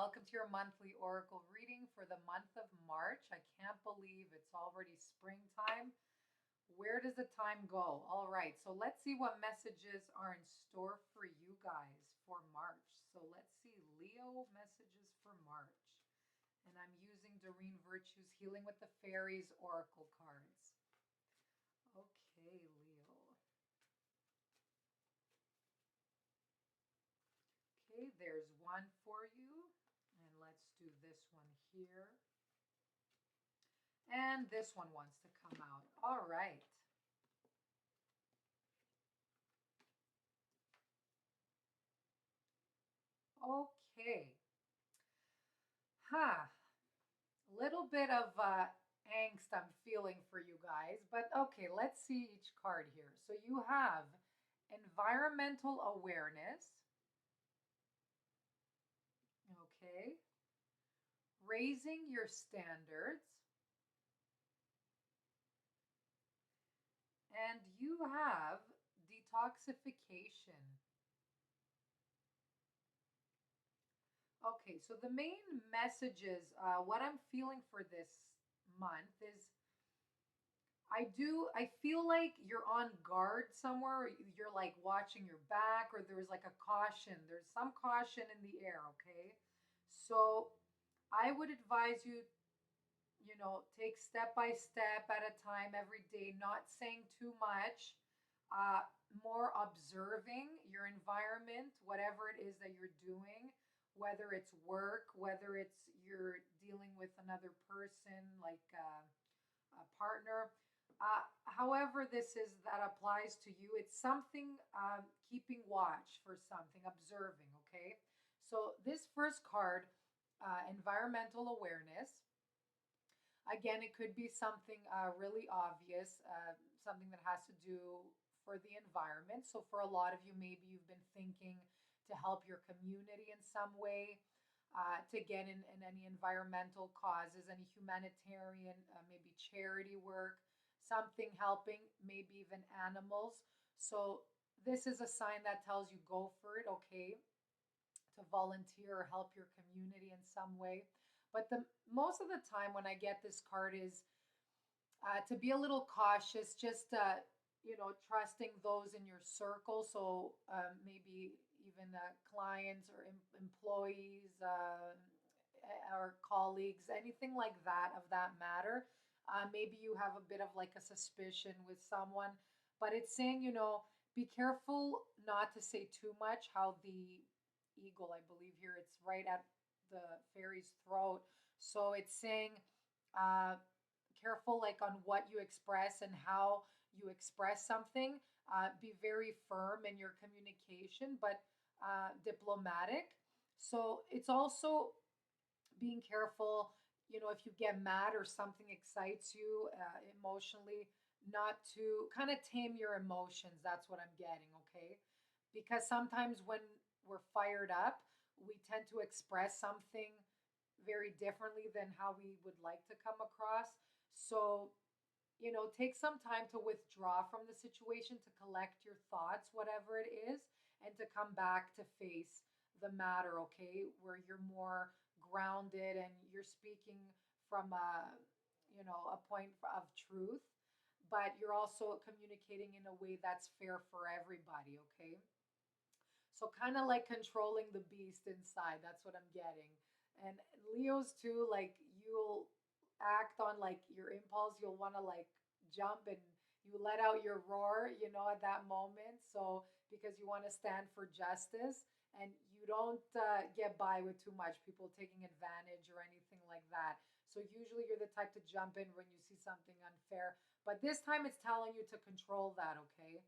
welcome to your monthly oracle reading for the month of March. I can't believe it's already springtime. Where does the time go? All right, so let's see what messages are in store for you guys for March. So let's see Leo messages for March. And I'm using Doreen Virtue's Healing with the Fairies oracle cards. Okay, Leo. Okay, there's one for you. And let's do this one here. And this one wants to come out. All right. Okay. Huh. Little bit of angst I'm feeling for you guys. But okay, let's see each card here. So you have environmental awareness. Okay. Raising your standards. And you have detoxification. Okay, so the main messages, what I'm feeling for this month is I feel like you're on guard somewhere. You're like watching your back, or there's like a caution. There's some caution in the air, okay? So I would advise you, take step by step at a time every day, not saying too much, uh, more observing your environment, whatever it is that you're doing, whether it's work, whether it's you're dealing with another person, like a partner. However, this is that applies to you. It's something keeping watch for something, observing, okay? So, this first card, environmental awareness. Again, it could be something really obvious, something that has to do for the environment. So, for a lot of you, maybe you've been thinking to help your community in some way, to get in any environmental causes, any humanitarian, maybe charity work, something helping, maybe even animals. So, this is a sign that tells you go for it, okay? To volunteer or help your community in some way. But the most of the time when I get this card is to be a little cautious, just trusting those in your circle. So maybe even clients or employees or colleagues, anything like that of that matter. Maybe you have a bit of like a suspicion with someone, but it's saying, be careful not to say too much. How the eagle, I believe here, it's right at the fairy's throat. So it's saying, uh, careful like on what you express and how you express something. Be very firm in your communication, but diplomatic. So it's also being careful, if you get mad or something excites you emotionally, not to kind of tame your emotions. That's what I'm getting, okay? Because sometimes when we're fired up, we tend to express something very differently than how we would like to come across. So, take some time to withdraw from the situation, to collect your thoughts, whatever it is, and to come back to face the matter, okay? Where you're more grounded and you're speaking from a point of truth, but you're also communicating in a way that's fair for everybody, okay? So kind of like controlling the beast inside. That's what I'm getting. And Leos too, like you'll act on like your impulse. You'll want to like jump and you let out your roar, at that moment. So because you want to stand for justice and you don't get by with too much people taking advantage or anything like that. So usually you're the type to jump in when you see something unfair. But this time it's telling you to control that, okay?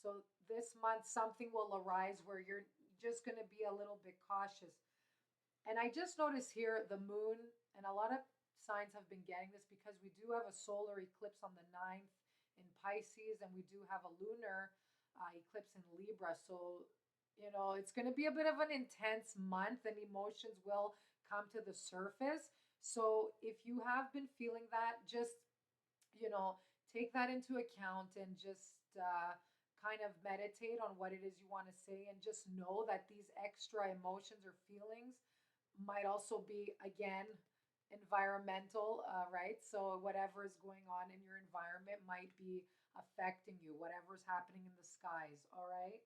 So this month, something will arise where you're just going to be a little bit cautious. And I just noticed here the moon, and a lot of signs have been getting this because we do have a solar eclipse on the 9th in Pisces, and we do have a lunar eclipse in Libra. So, it's going to be a bit of an intense month, and emotions will come to the surface. So, if you have been feeling that, just, you know, take that into account and just kind of meditate on what it is you want to say and just know that these extra emotions or feelings might also be, again, environmental, right? So whatever is going on in your environment might be affecting you, whatever's happening in the skies, all right?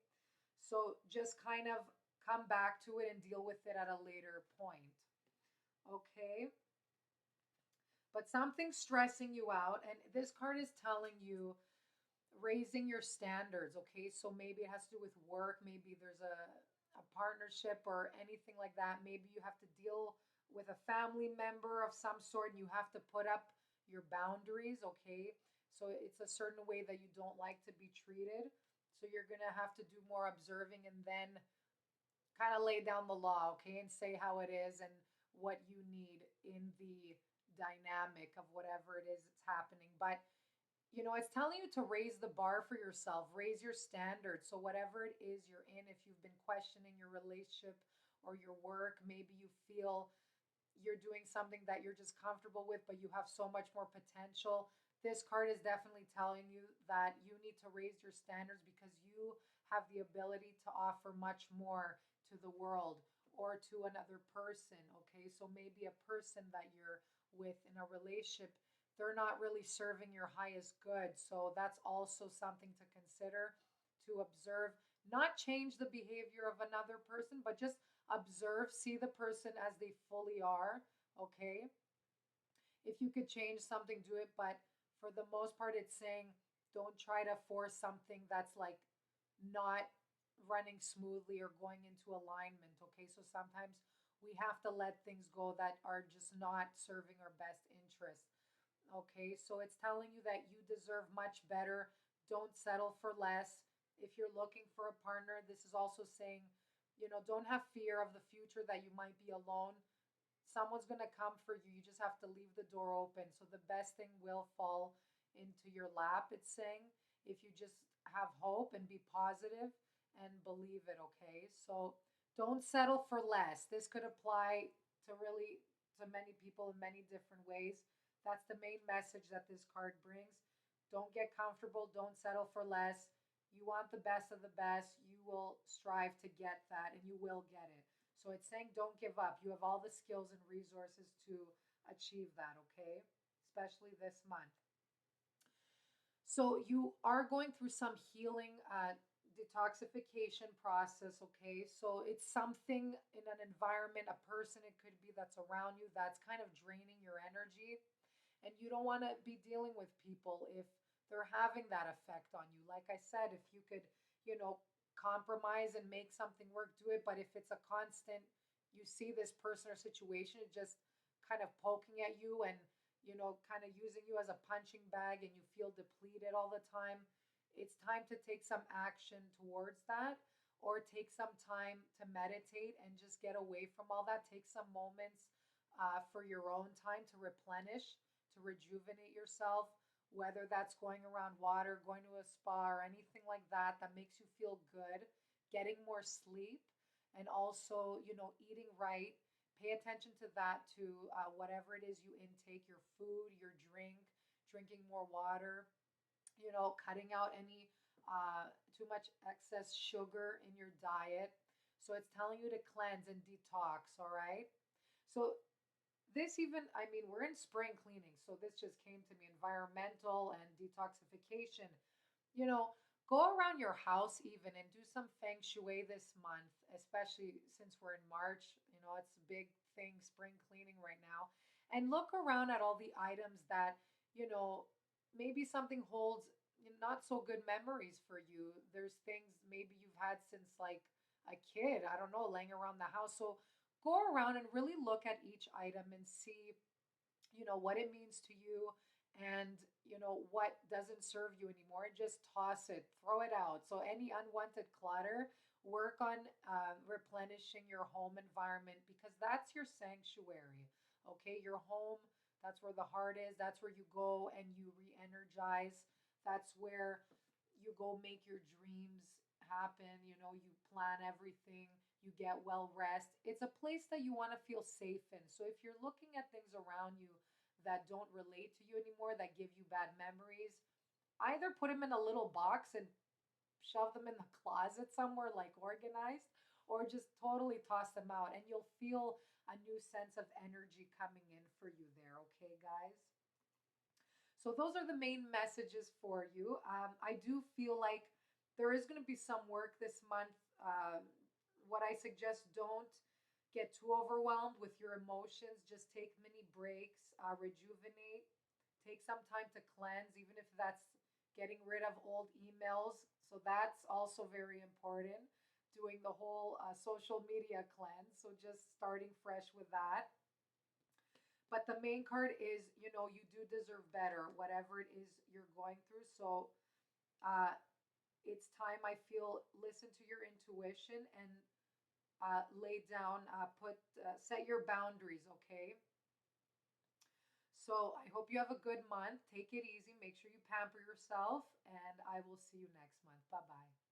So just kind of come back to it and deal with it at a later point, okay? But something's stressing you out, and this card is telling you raising your standards, okay? So maybe it has to do with work, maybe there's a partnership or anything like that. Maybe you have to deal with a family member of some sort and you have to put up your boundaries, okay? So it's a certain way that you don't like to be treated. So you're going to have to do more observing and then kind of lay down the law, okay? And say how it is and what you need in the dynamic of whatever it is that's happening. But it's telling you to raise the bar for yourself, raise your standards. So, whatever it is you're in, if you've been questioning your relationship or your work, maybe you feel you're doing something that you're just comfortable with, but you have so much more potential. This card is definitely telling you that you need to raise your standards because you have the ability to offer much more to the world or to another person. Okay, so maybe a person that you're with in a relationship, they're not really serving your highest good. So that's also something to consider, to observe, not change the behavior of another person, but just observe, see the person as they fully are. Okay, if you could change something, do it. But for the most part, it's saying don't try to force something that's like not running smoothly or going into alignment. Okay, so sometimes we have to let things go that are just not serving our best interest. Okay, so it's telling you that you deserve much better. Don't settle for less. If you're looking for a partner, this is also saying, don't have fear of the future that you might be alone. Someone's going to come for you. You just have to leave the door open. So the best thing will fall into your lap, it's saying, if you just have hope and be positive and believe it, okay? So don't settle for less. This could apply to many people in many different ways. That's the main message that this card brings. Don't get comfortable. Don't settle for less. You want the best of the best. You will strive to get that and you will get it. So it's saying don't give up. You have all the skills and resources to achieve that, okay? Especially this month. So you are going through some healing detoxification process, okay? So it's something in an environment, a person it could be that's around you that's kind of draining your energy. And you don't want to be dealing with people if they're having that effect on you. Like I said, if you could, compromise and make something work, do it. But if it's a constant, you see this person or situation, it just kind of poking at you and, kind of using you as a punching bag and you feel depleted all the time, it's time to take some action towards that or take some time to meditate and just get away from all that. Take some moments for your own time to replenish, to rejuvenate yourself, whether that's going around water, going to a spa, or anything like that that makes you feel good, getting more sleep, and also, eating right. Pay attention to that, to whatever it is you intake, your food, your drink, drinking more water, cutting out any too much excess sugar in your diet. So it's telling you to cleanse and detox, all right? So this even, I mean, we're in spring cleaning, so this just came to me, environmental and detoxification. You know, go around your house even and do some feng shui this month, especially since we're in March. It's a big thing, spring cleaning right now. And look around at all the items that, you know, maybe something holds not so good memories for you. There's things maybe you've had since like a kid, I don't know, laying around the house. So go around and really look at each item and see, what it means to you and, what doesn't serve you anymore. And just toss it, throw it out. So any unwanted clutter, work on replenishing your home environment because that's your sanctuary. Okay, your home, that's where the heart is. That's where you go and you re energize. That's where you go make your dreams happen. You plan everything, you get well rest. It's a place that you want to feel safe in. So if you're looking at things around you that don't relate to you anymore, that give you bad memories, either put them in a little box and shove them in the closet somewhere like organized, or just totally toss them out and you'll feel a new sense of energy coming in for you there, okay, guys? So those are the main messages for you. I do feel like there is going to be some work this month. What I suggest, don't get too overwhelmed with your emotions. Just take mini breaks, rejuvenate, take some time to cleanse, even if that's getting rid of old emails. So that's also very important. Doing the whole social media cleanse. So just starting fresh with that. But the main card is, you do deserve better, whatever it is you're going through. So uh, it's time, I feel, listen to your intuition and lay down, set your boundaries, okay? So I hope you have a good month. Take it easy. Make sure you pamper yourself, and I will see you next month. Bye bye.